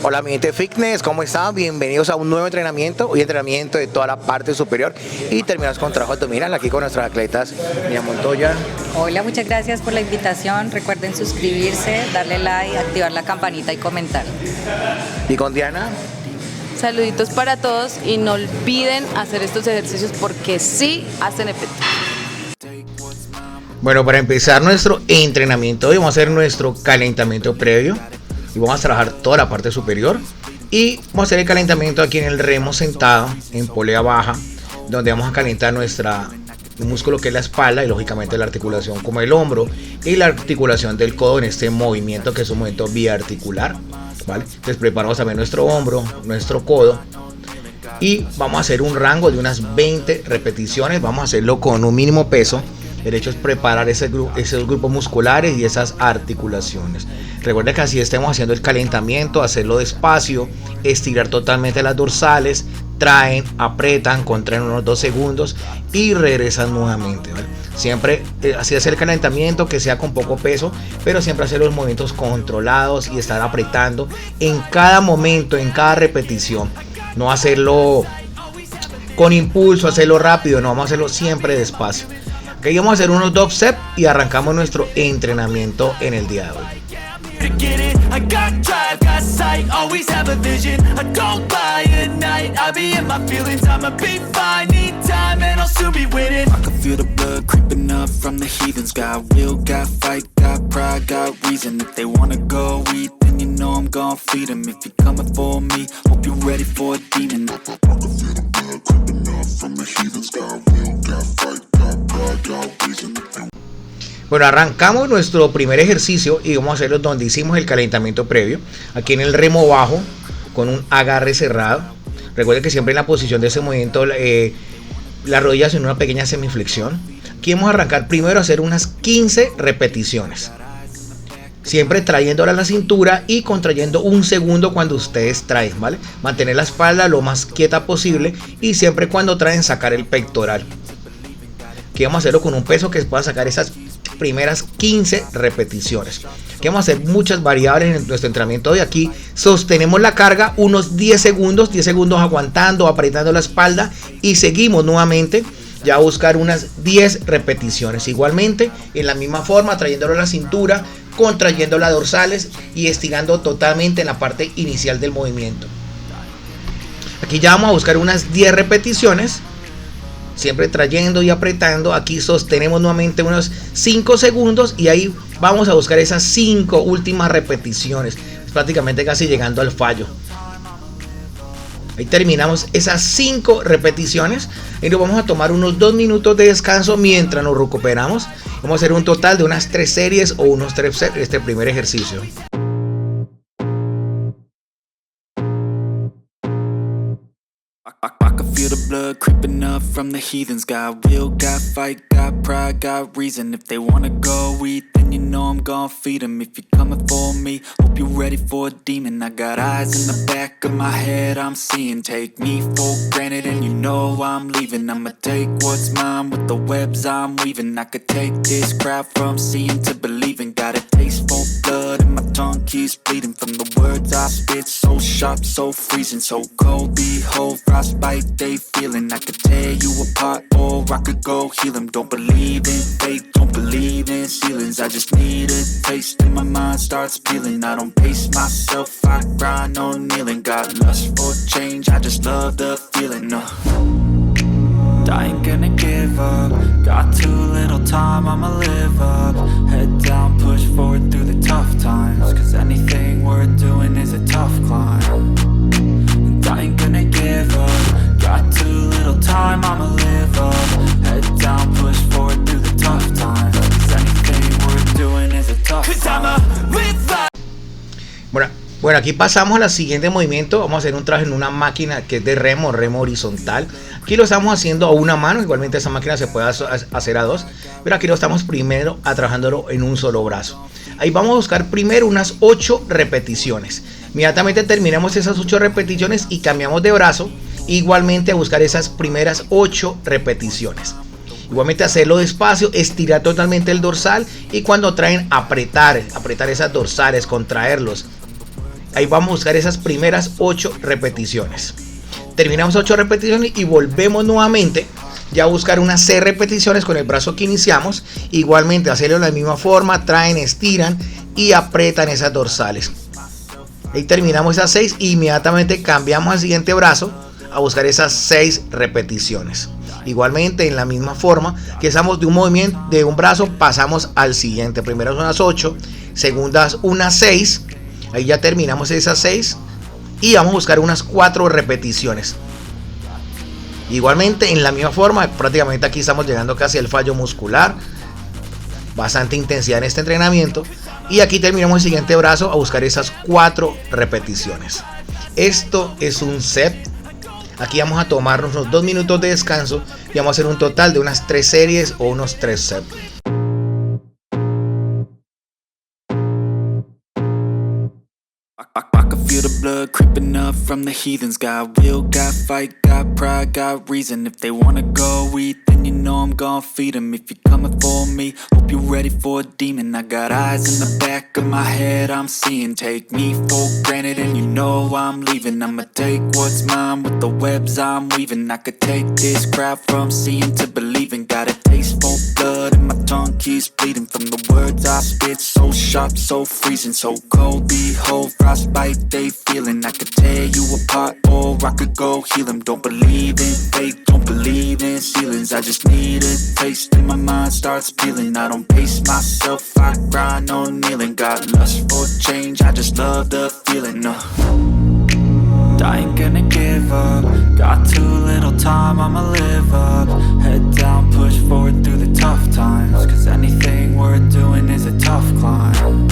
Hola mi gente fitness, ¿cómo están? Bienvenidos a un nuevo entrenamiento, hoy entrenamiento de toda la parte superior y terminamos con trabajo abdominal aquí con nuestras atletas. Mira Montoya. Hola, muchas gracias por la invitación, recuerden suscribirse, darle like, activar la campanita y comentar. Y con Diana. Saluditos para todos y no olviden hacer estos ejercicios porque sí hacen efecto. Bueno, para empezar nuestro entrenamiento hoy vamos a hacer nuestro calentamiento previo y vamos a trabajar toda la parte superior y vamos a hacer el calentamiento aquí en el remo sentado en polea baja, donde vamos a calentar el músculo que es la espalda y lógicamente la articulación como el hombro y la articulación del codo en este movimiento que es un movimiento biarticular, ¿vale? Entonces preparamos también nuestro hombro, nuestro codo y vamos a hacer un rango de unas 20 repeticiones. Vamos a hacerlo con un mínimo peso. El hecho es preparar esos grupos musculares y esas articulaciones. Recuerda que así estemos haciendo el calentamiento, hacerlo despacio, estirar totalmente las dorsales, traen, apretan, contraen unos 2 segundos y regresan nuevamente, ¿vale? Siempre así hacer el calentamiento, que sea con poco peso, pero siempre hacer los movimientos controlados y estar apretando en cada momento, en cada repetición. No hacerlo con impulso, hacerlo rápido, no, vamos a hacerlo siempre despacio. Aquí vamos a hacer unos dubstep y arrancamos nuestro entrenamiento en el día de hoy. Bueno, arrancamos nuestro primer ejercicio y vamos a hacerlo donde hicimos el calentamiento previo, aquí en el remo bajo con un agarre cerrado. Recuerden que siempre en la posición de ese movimiento las rodillas en una pequeña semiflexión. Aquí vamos a arrancar primero a hacer unas 15 repeticiones, siempre trayéndola a la cintura y contrayendo un segundo cuando ustedes traen, ¿vale? Mantener la espalda lo más quieta posible y siempre cuando traen sacar el pectoral. Aquí vamos a hacerlo con un peso que pueda sacar esas primeras 15 repeticiones. Aquí vamos a hacer muchas variables en nuestro entrenamiento de aquí. Sostenemos la carga unos 10 segundos aguantando, apretando la espalda y seguimos nuevamente ya a buscar unas 10 repeticiones. Igualmente, en la misma forma, trayéndolo a la cintura, contrayendo las dorsales y estirando totalmente en la parte inicial del movimiento. Aquí ya vamos a buscar unas 10 repeticiones. Siempre trayendo y apretando. Aquí sostenemos nuevamente unos 5 segundos y ahí vamos a buscar esas 5 últimas repeticiones, prácticamente casi llegando al fallo. Ahí terminamos esas 5 repeticiones y nos vamos a tomar unos 2 minutos de descanso mientras nos recuperamos. Vamos a hacer un total de unas 3 series o unos 3 sets este primer ejercicio. Feel the blood creeping up from the heathens. Got will, got fight, got pride, got reason. If they wanna go eat, then you know I'm gon' feed them. If you're coming for me, hope you're ready for a demon. I got eyes in the back of my head, I'm seeing. Take me for granted and you know I'm leaving. I'ma take what's mine with the webs I'm weaving. I could take this crowd from seeing to believing. Got a taste for blood and my tongue keeps bleeding. From the words I spit, so sharp, so freezing. So cold, behold, frostbite they feeling. I could tear you apart or I could go heal them. Don't believe in fate, don't believe in ceilings. I just need a taste and my mind starts peeling. I don't pace myself, I grind on kneeling. Got lust for change, I just love the feeling. I ain't gonna give up. Got too little time, I'ma live up. Head down, push forward through the tough times. Cause anything worth doing is a tough climb. And I ain't gonna give up. Got too little time, I'ma live up. Head down, push forward through the tough times. Cause anything worth doing is a tough climb. Bueno, aquí pasamos al siguiente movimiento. Vamos a hacer un trabajo en una máquina que es de remo horizontal. Aquí lo estamos haciendo a una mano. Igualmente esa máquina se puede hacer a 2. Pero aquí lo estamos primero trabajándolo en un solo brazo. Ahí vamos a buscar primero unas 8 repeticiones. Inmediatamente terminamos esas 8 repeticiones y cambiamos de brazo. Igualmente a buscar esas primeras 8 repeticiones. Igualmente hacerlo despacio, estirar totalmente el dorsal y cuando traen apretar esas dorsales, contraerlos. ahí vamos a buscar esas primeras 8 repeticiones. Terminamos 8 repeticiones y volvemos nuevamente ya a buscar unas 6 repeticiones con el brazo que iniciamos. Igualmente hacerlo de la misma forma, traen, estiran y aprietan esas dorsales. Ahí terminamos esas 6 e inmediatamente cambiamos al siguiente brazo a buscar esas 6 repeticiones. Igualmente en la misma forma que estamos de un movimiento de un brazo, pasamos al siguiente. Primero unas 8, segundas unas 6. Ahí ya terminamos esas 6 y vamos a buscar unas 4 repeticiones. Igualmente en la misma forma, prácticamente aquí estamos llegando casi al fallo muscular. Bastante intensidad en este entrenamiento. Y aquí terminamos el siguiente brazo a buscar esas 4 repeticiones. Esto es un set. Aquí vamos a tomarnos unos 2 minutos de descanso y vamos a hacer un total de unas 3 series o unos 3 sets. I can feel the blood creeping up from the heathens. Got will, got fight, got pride, got reason. If they wanna go eat, then you know I'm gon' feed them. If you're coming for me, hope you're ready for a demon. I got eyes in the back of my head, I'm seeing. Take me for granted and you know I'm leaving. I'ma take what's mine with the webs I'm weaving. I could take this crowd from seeing to believing. Got a taste for blood and my tongue keeps bleeding. From the words I spit, so sharp, so freezing. So cold, behold, frostbite they feeling. I could tear you apart or I could go heal them. Don't believe in fate, don't believe in ceilings. I just need a taste and my mind starts peeling. I don't pace myself, I grind on kneeling. Got lust for change, I just love the feeling. I ain't gonna give up. Got too little time, I'ma live up. Head down, push forward through the tough times. Cause anything worth doing is a tough climb.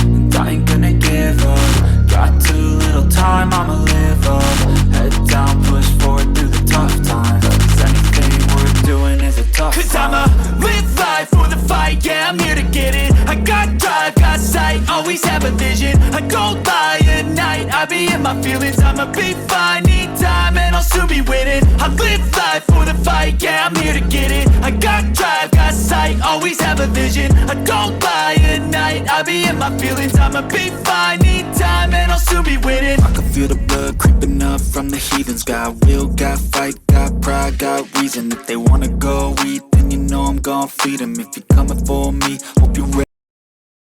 And I ain't gonna give up. Got too little time, I'ma live up. Head down, push forward through the tough times. Cause anything worth doing is a tough climb. Cause I'ma live life for the fight, yeah, I'm here to get it. I got drive, got sight, always have a vision. I go by at night, I be in my feelings. I'ma be fine, need time, and I'll soon be winning. I live life for the fight, yeah, I'm here to get it. I got drive, got sight, always have a vision. I go by at night, I be in my feelings. I'ma be fine, need time, and I'll soon be winning. I can feel the blood creeping up from the heathens. Got will, got fight, got pride, got reason. If they wanna go eat, then you know I'm gon' feed them. If you're coming for me, hope you're ready.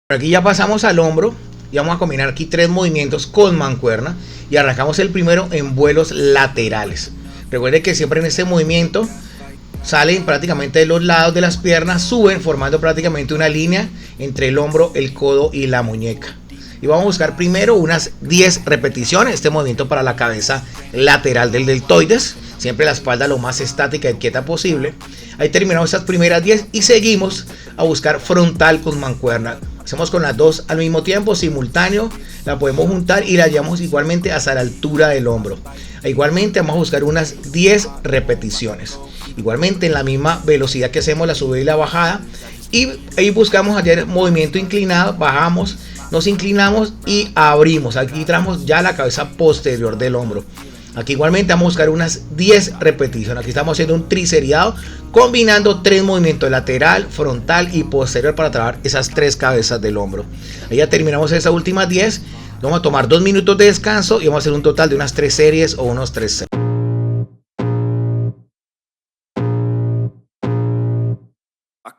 Aquí ya pasamos al hombro y vamos a combinar aquí 3 movimientos con mancuerna y arrancamos el primero en vuelos laterales. Recuerde que siempre en este movimiento salen prácticamente de los lados de las piernas, suben formando prácticamente una línea entre el hombro, el codo y la muñeca. Y vamos a buscar primero unas 10 repeticiones, este movimiento para la cabeza lateral del deltoides, siempre la espalda lo más estática y quieta posible. Ahí terminamos esas primeras 10 y seguimos a buscar frontal con mancuerna. Hacemos con las dos al mismo tiempo, simultáneo, la podemos juntar y la llevamos igualmente hasta la altura del hombro. Igualmente vamos a buscar unas 10 repeticiones. Igualmente en la misma velocidad que hacemos la subida y la bajada. Y ahí buscamos hacer movimiento inclinado, bajamos, nos inclinamos y abrimos. Aquí traemos ya la cabeza posterior del hombro. Aquí igualmente vamos a buscar unas 10 repeticiones. Aquí estamos haciendo un triseriado combinando 3 movimientos, lateral, frontal y posterior, para trabajar esas 3 cabezas del hombro. Ahí ya terminamos esas últimas 10. Vamos a tomar 2 minutos de descanso y vamos a hacer un total de unas 3 series o unos 3 sets.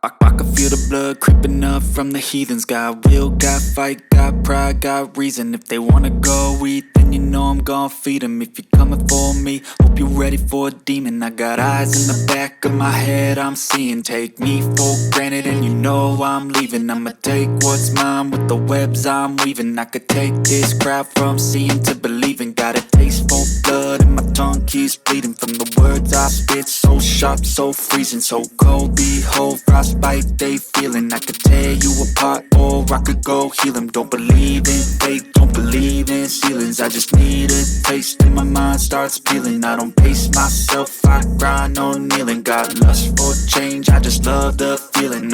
I can feel the blood creeping up from the heathens. Got will, got fight, got pride, got reason. If they wanna go eat, then you know I'm gon' feed them. If you're coming for me, hope you're ready for a demon. I got eyes in the back of my head, I'm seeing. Take me for granted and you know I'm leaving. I'ma take what's mine with the webs I'm weaving. I could take this crowd from seeing to believing. Got a taste for blood and my tongue keeps bleeding. From the words I spit, so sharp, so freezing. So cold, behold, frostbite they feeling. I could tear you apart or I could go heal them. Don't believe in fate, don't believe in ceilings. I just need a taste and my mind starts peeling. I don't pace myself, I grind on kneeling. Got lust for change, I just love the feeling.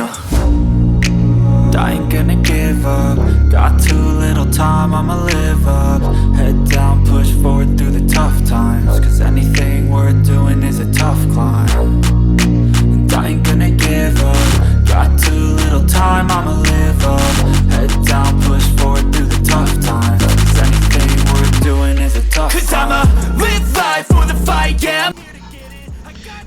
I ain't gonna give up. Got too little time, I'ma live up. Head down, push forward through the tough times. Cause anything worth doing is a tough climb. And I ain't gonna give up. Got too little time, I'ma live up. Head down, push forward through the tough times. Cause anything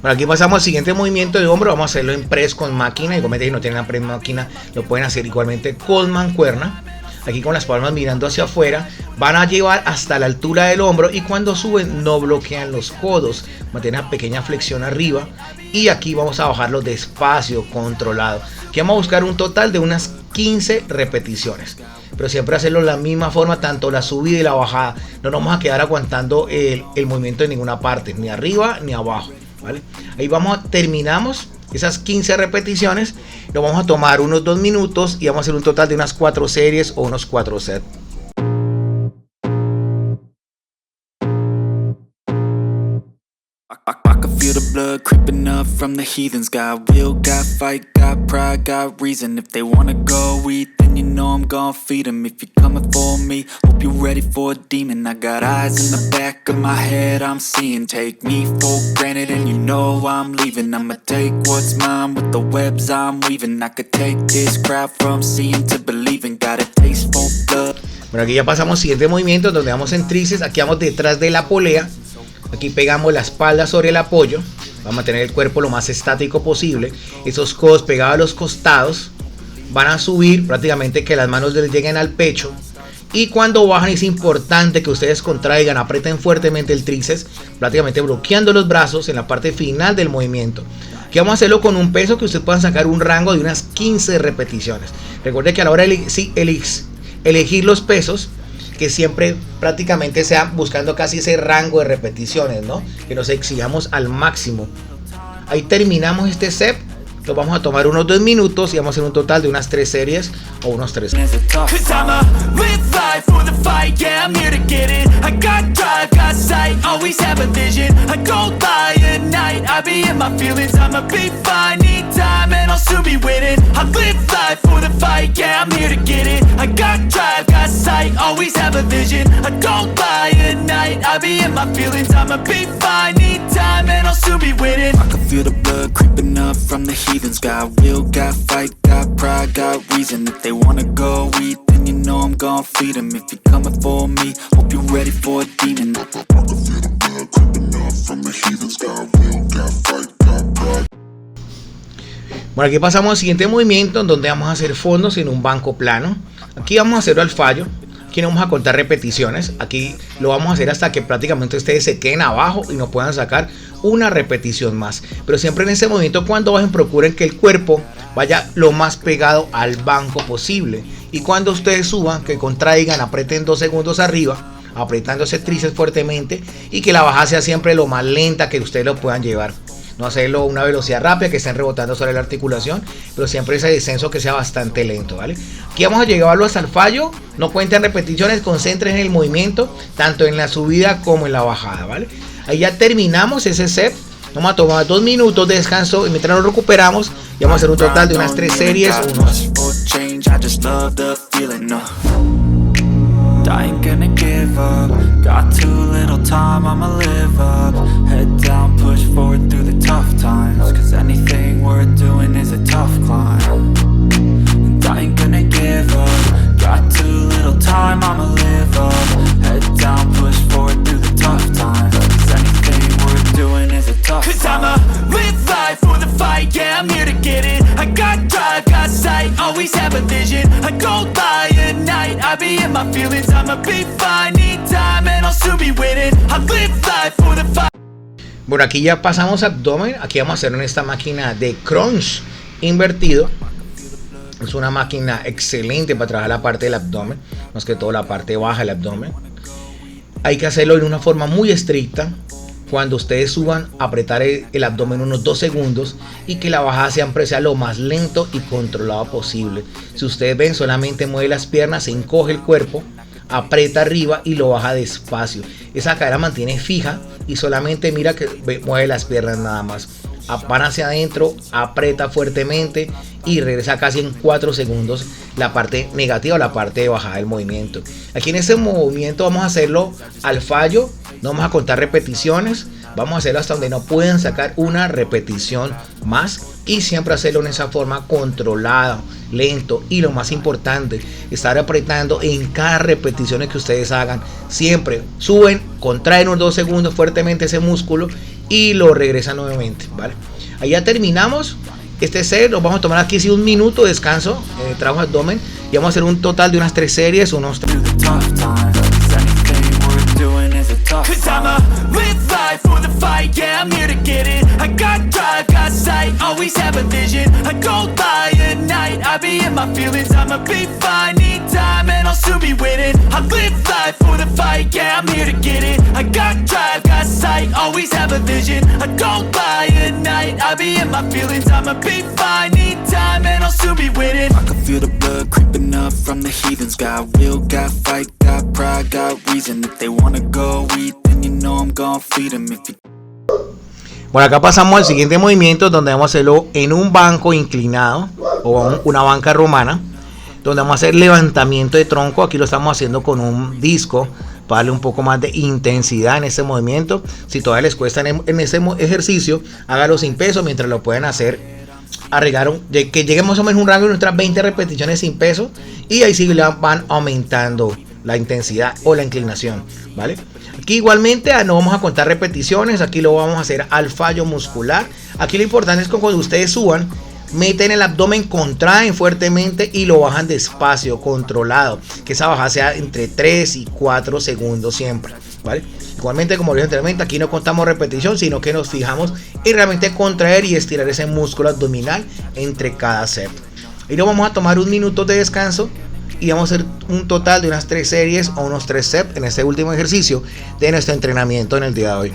Bueno, aquí pasamos al siguiente movimiento de hombro. Vamos a hacerlo en press con máquina. Igualmente, si no tienen la press máquina, lo pueden hacer igualmente con mancuerna. Aquí con las palmas mirando hacia afuera. Van a llevar hasta la altura del hombro. Y cuando suben, no bloquean los codos. Mantienen una pequeña flexión arriba. Y aquí vamos a bajarlo despacio, controlado. Aquí vamos a buscar un total de unas 15 repeticiones. Pero siempre hacerlo de la misma forma, tanto la subida y la bajada. No nos vamos a quedar aguantando el movimiento en ninguna parte, ni arriba ni abajo, ¿vale? Ahí terminamos esas 15 repeticiones. Lo vamos a tomar unos 2 minutos y vamos a hacer un total de unas 4 series o unos 4 sets. I can feel the blood creeping up from the heathens. Got will, got fight, got pride, got reason. If they wanna go eat, then you know I'm gon' feed them. If you're coming for me, hope you're ready for a demon. I got eyes in the back of my head, I'm seeing. Take me for granted and you know I'm leaving. I'ma take what's mine with the webs I'm weaving. I could take this crowd from seeing to believing. Got a taste for blood. Bueno, aquí ya pasamos al siguiente movimiento donde vamos en tríceps. Aquí vamos detrás de la polea. Aquí pegamos la espalda sobre el apoyo. Vamos a mantener el cuerpo lo más estático posible. Esos codos pegados a los costados. Van a subir prácticamente que las manos les lleguen al pecho. Y cuando bajan es importante que ustedes contraigan, aprieten fuertemente el tríceps, prácticamente bloqueando los brazos en la parte final del movimiento. Aquí vamos a hacerlo con un peso que ustedes puedan sacar un rango de unas 15 repeticiones. Recuerden que a la hora de elegir los pesos, que siempre prácticamente sea buscando casi ese rango de repeticiones, ¿no? Que nos exijamos al máximo. Ahí terminamos este set. Lo vamos a tomar unos 2 minutos y vamos a hacer un total de unas 3 series o unos 3. Heathens got will, got fight, got pride, got reason. If they wanna go eat, then you know I'm gon' feed them. If you're coming for me, hope you're ready for a demon. I can feel the blood creeping up from the heathens got will, got fight, got pride. Bueno, aquí pasamos al siguiente movimiento en donde vamos a hacer fondos en un banco plano. Aquí vamos a hacerlo al fallo. Aquí no vamos a contar repeticiones. Aquí lo vamos a hacer hasta que prácticamente ustedes se queden abajo y no puedan sacar una repetición más. Pero siempre en ese movimiento, cuando bajen, procuren que el cuerpo vaya lo más pegado al banco posible. Y cuando ustedes suban, que contraigan, aprieten 2 segundos arriba, apretando ese tríceps fuertemente, y que la bajada sea siempre lo más lenta que ustedes lo puedan llevar. No hacerlo a una velocidad rápida, que estén rebotando sobre la articulación, pero siempre ese descenso que sea bastante lento, ¿vale? Aquí vamos a llevarlo hasta el fallo. No cuenten repeticiones, concentren en el movimiento, tanto en la subida como en la bajada, ¿vale? Ahí ya terminamos ese set. Vamos a tomar 2 minutos de descanso y mientras nos recuperamos, y vamos a hacer un total de unas 3 series. I ain't gonna give up. Got too little time, I'ma live up. Head down, push forward through the tough times. Cause anything worth doing is a tough climb. And I ain't gonna give up. Got too little time, I'ma live up. Head down, push forward through the tough times. Cause anything worth doing is a tough climb. Cause I'ma live life for the fight, yeah, I'm here to get it. I got drive, got sight, always have a vision. I go by at night, I be in my feelings. I'ma be fine, need time and I'll soon be winning. I live life for the fight. Bueno, aquí ya pasamos abdomen. Aquí vamos a hacer en esta máquina de crunch invertido. Es una máquina excelente para trabajar la parte del abdomen, más que todo la parte baja del abdomen. Hay que hacerlo de una forma muy estricta. Cuando ustedes suban, apretar el abdomen unos 2 segundos y que la bajada siempre sea lo más lento y controlado posible. Si ustedes ven, solamente mueve las piernas, se encoge el cuerpo, aprieta arriba y lo baja despacio. Esa cadera mantiene fija y solamente mira que mueve las piernas nada más. Van hacia adentro, aprieta fuertemente y regresa casi en 4 segundos la parte negativa o la parte de bajada del movimiento. Aquí en este movimiento vamos a hacerlo al fallo, no vamos a contar repeticiones, vamos a hacerlo hasta donde no puedan sacar una repetición más y siempre hacerlo en esa forma controlada, lento y lo más importante, estar apretando en cada repetición que ustedes hagan. Siempre suben, contraen unos 2 segundos fuertemente ese músculo y lo regresa nuevamente, ¿vale? Ahí ya terminamos este set, nos vamos a tomar aquí sí un minuto de descanso, trabajo abdomen, y vamos a hacer un total de unas 3 series, unos 3. Cause I'ma live life for the fight, yeah, I'm here to get it. I got drive, got sight, always have a vision. I go by at night, I be in my feelings. I'ma be fine, need time, and I'll soon be winning. I live life for the fight, yeah, I'm here to get it. I got drive, got sight, always have a vision. I go by at night, I be in my feelings. I'ma be fine, need time, and I'll soon be winning. I can feel the blood creeping up from the heathens. Got will, got fight, got pride, got reason. If they wanna go eat, then you know I'm gonna feed them. If you... Bueno, acá pasamos al siguiente movimiento, donde vamos a hacerlo en un banco inclinado o una banca romana, donde vamos a hacer levantamiento de tronco. Aquí lo estamos haciendo con un disco para darle un poco más de intensidad en este movimiento. Si todavía les cuesta en este ejercicio, hágalo sin peso mientras lo pueden hacer. Que lleguemos más o menos a un rango de nuestras 20 repeticiones sin peso, y ahí sí van aumentando la intensidad o la inclinación, ¿vale? Aquí igualmente no vamos a contar repeticiones, aquí lo vamos a hacer al fallo muscular. Aquí lo importante es que cuando ustedes suban, meten el abdomen, contraen fuertemente y lo bajan despacio, controlado, que esa bajada sea entre 3 y 4 segundos siempre, ¿vale? Igualmente, como dije anteriormente, aquí no contamos repetición, sino que nos fijamos en realmente contraer y estirar ese músculo abdominal entre cada set. Y luego vamos a tomar un minuto de descanso y vamos a hacer un total de unas 3 series o unos 3 sets en este último ejercicio de nuestro entrenamiento en el día de hoy.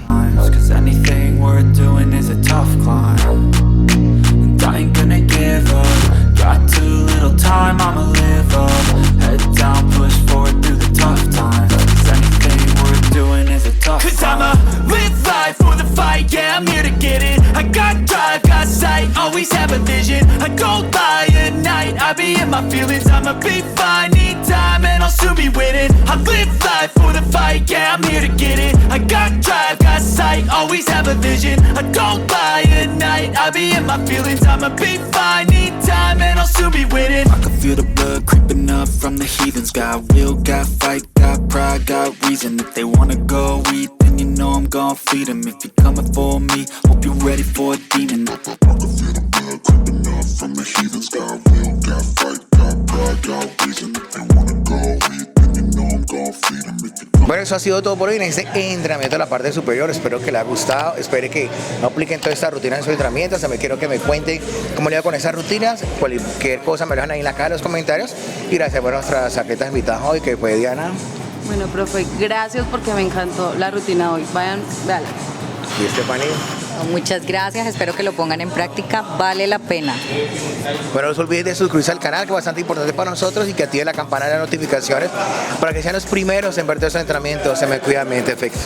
Cause I'ma live life for the fight, yeah, I'm here to get it. I got drive, got sight, always have a vision. I go by at night, I be in my feelings. I'ma be fine, need time, and I'll soon be winning. I live life for the fight, yeah, I'm here to get it. I got drive, got sight, always have a vision. I go by at night, I be in my feelings. I'ma be fine, need time, and I'll soon be winning. I can feel the blood creeping up from the heathens. Got will, got fight, got pride, got reason. If they wanna go eat, then you know I'm gonna feed them. If you're coming for me, hope you're ready for a demon. I can feel the blood creeping up from the heathens. Got will, got fight, got pride, got reason. If they wanna go eat, then you know I'm gonna feed them. Bueno, eso ha sido todo por hoy en este entrenamiento de la parte superior. Espero que les haya gustado, espero que apliquen toda esta rutina en sus entrenamientos. También quiero que me cuenten cómo le va con esas rutinas. Cualquier cosa me lo dejan ahí en la caja en los comentarios. Y gracias por nuestras atletas invitadas hoy, que fue Diana. Bueno, profe, gracias porque me encantó la rutina hoy. Vayan, véala. Y Estefanía. Muchas gracias, espero que lo pongan en práctica, vale la pena. Bueno, no se olviden de suscribirse al canal, que es bastante importante para nosotros, y que activen la campana de las notificaciones para que sean los primeros en ver todos estos entrenamientos. Se me cuida, mente, efecto.